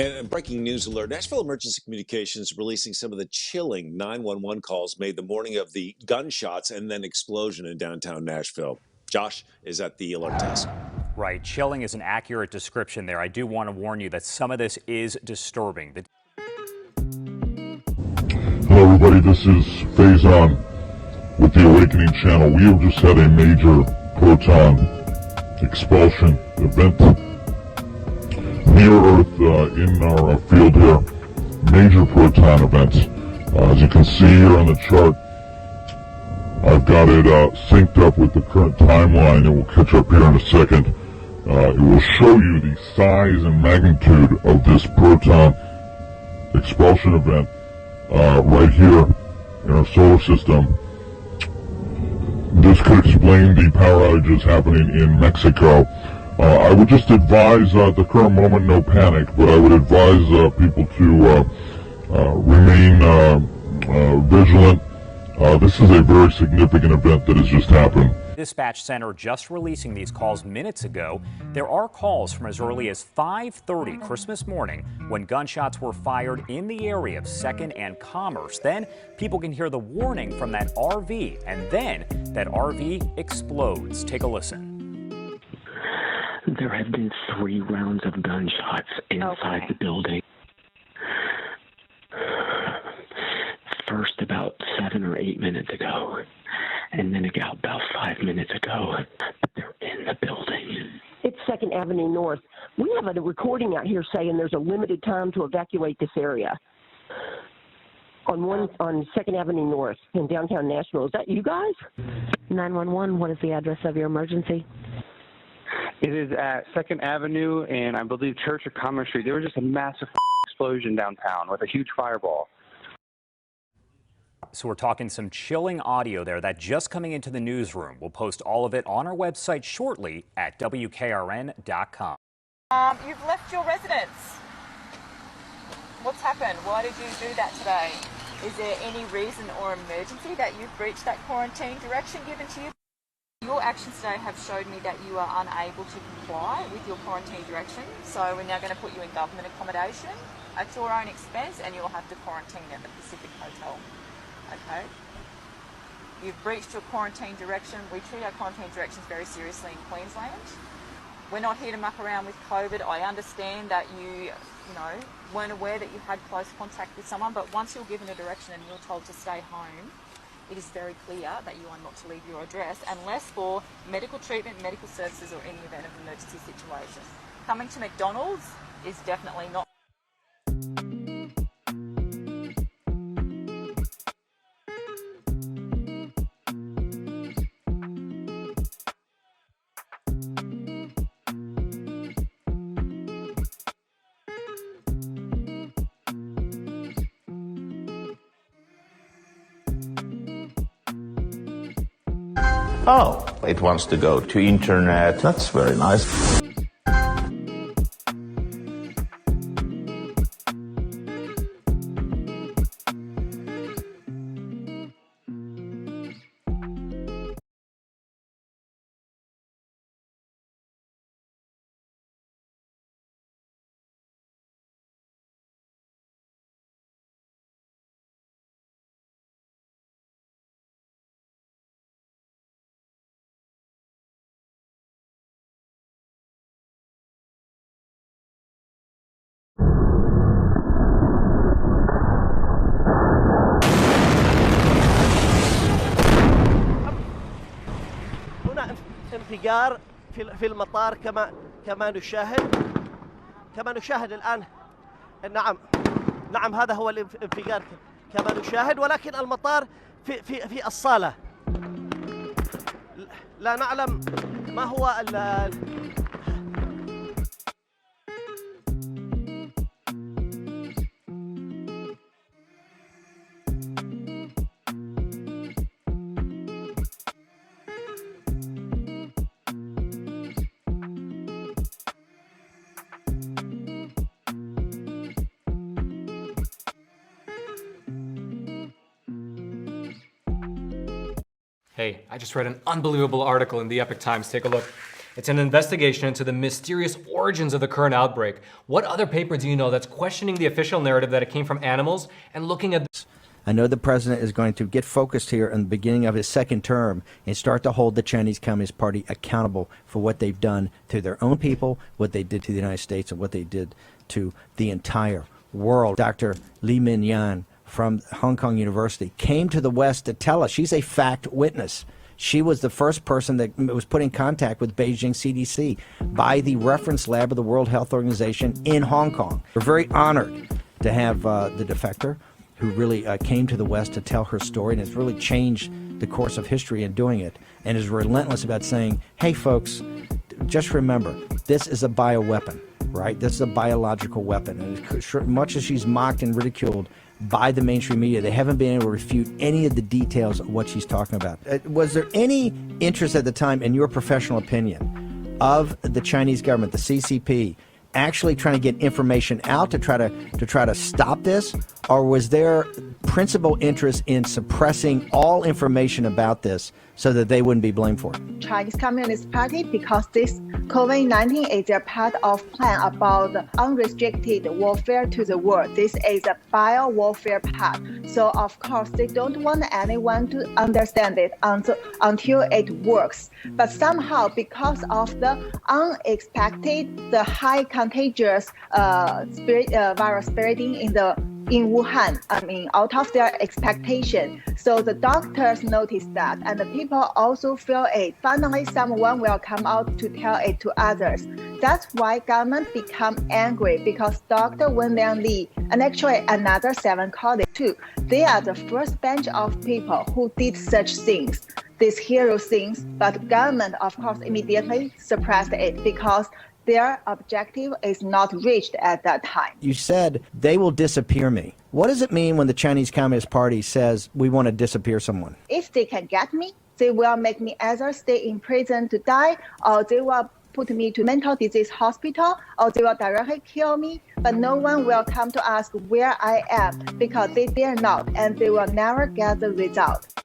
And a breaking news alert, Nashville Emergency Communications releasing some of the chilling 911 calls made the morning of the gunshots and then explosion in downtown Nashville. Josh is at the alert desk. Right, chilling is an accurate description there. I do want to warn you that some of this is disturbing. Hello everybody, this is Faison with the Awakening Channel. We have just had a major proton expulsion event near Earth in our field here. Major proton event. As you can see here on the chart, I've got it synced up with the current timeline, and we'll catch up here in a second. It will show you the size and magnitude of this proton expulsion event right here in our solar system. This could explain the power outages happening in Mexico. I would just advise, at the current moment, no panic, but I would advise people to remain vigilant. This is a very significant event that has just happened. Dispatch center just releasing these calls minutes ago. There are calls from as early as 5:30 Christmas morning when gunshots were fired in the area of 2nd and Commerce. Then people can hear the warning from that RV, and then that RV explodes. Take a listen. There have been 3 rounds of gunshots inside the building. First about 7 or 8 minutes ago, and then about 5 minutes ago. They're in the building. It's 2nd Avenue North. We have a recording out here saying there's a limited time to evacuate this area. On 2nd Avenue North in downtown Nashville. Is that you guys? 911, what is the address of your emergency? It is at 2nd Avenue and I believe Church or Commerce Street. There was just a massive explosion downtown with a huge fireball. So we're talking some chilling audio there that just coming into the newsroom. We'll post all of it on our website shortly at WKRN.com. You've left your residence. What's happened? Why did you do that today? Is there any reason or emergency that you've breached that quarantine direction given to you? Your actions today have showed me that you are unable to comply with your quarantine direction. So we're now going to put you in government accommodation at your own expense, and you'll have to quarantine at the Pacific Hotel. Okay. You've breached your quarantine direction. We treat our quarantine directions very seriously in Queensland. We're not here to muck around with COVID. I understand that you weren't aware that you had close contact with someone, but once you're given a direction and you're told to stay home, it is very clear that you are not to leave your address unless for medical treatment, medical services, or any event of emergency situation. Coming to McDonald's is definitely not. Oh, it wants to go to internet. That's very nice. انفجار في المطار كما نشاهد الآن. نعم هذا هو الانفجار كما نشاهد، ولكن المطار في الصالة. لا نعلم ما هو Hey, I just read an unbelievable article in the Epoch Times. Take a look. It's an investigation into the mysterious origins of the current outbreak. What other paper do you know that's questioning the official narrative that it came from animals and looking at this? I know the president is going to get focused here in the beginning of his second term and start to hold the Chinese Communist Party accountable for what they've done to their own people, what they did to the United States, and what they did to the entire world. Dr. Li Minyan from Hong Kong University came to the West to tell us. She's a fact witness. She was the first person that was put in contact with Beijing CDC by the reference lab of the World Health Organization in Hong Kong. We're very honored to have the defector who really came to the West to tell her story, and has really changed the course of history in doing it, and is relentless about saying, hey folks, just remember, this is a bioweapon, right? This is a biological weapon. And as much as she's mocked and ridiculed by the mainstream media, they haven't been able to refute any of the details of what she's talking about. Was there any interest at the time, in your professional opinion, of the Chinese government, the CCP, actually trying to get information out to try to stop this, or was there principal interest in suppressing all information about this so that they wouldn't be blamed for it? Chinese Communist Party, because this COVID-19 is a part of plan about unrestricted warfare to the world. This is a bio-warfare part. So, of course, they don't want anyone to understand it until it works. But somehow, because of the unexpected, the high contagious virus spreading in Wuhan, out of their expectation. So the doctors noticed that, and the people also feel it. Finally, someone will come out to tell it to others. That's why government become angry, because Dr. Wenliang Li and actually another 7 colleagues too, they are the first batch of people who did such things, these hero things, but government, of course, immediately suppressed it because their objective is not reached at that time. You said they will disappear me. What does it mean when the Chinese Communist Party says we want to disappear someone? If they can get me, they will make me either stay in prison to die, or they will put me to mental disease hospital, or they will directly kill me. But no one will come to ask where I am, because they dare not, and they will never get the result.